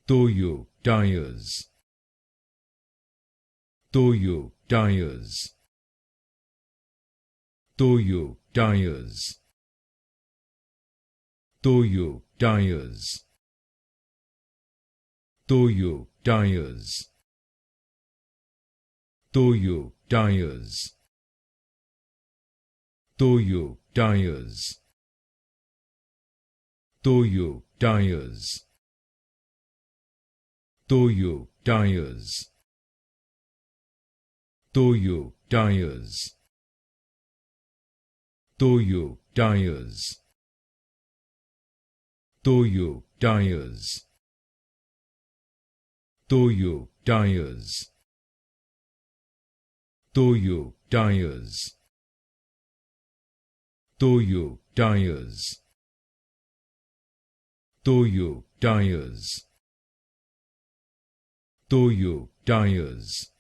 Toyo Tires. Toyo Tires. Toyo Tires. Toyo Tires. Toyo Tires. Toyo Tires. Toyo Tires. Toyo Tires. Toyo Tires. Toyo Tires. Toyo Tires. Toyo Tires. Toyo Tires. Toyo Tires. Toyo Tires. Toyo Tires. Toyo Tires.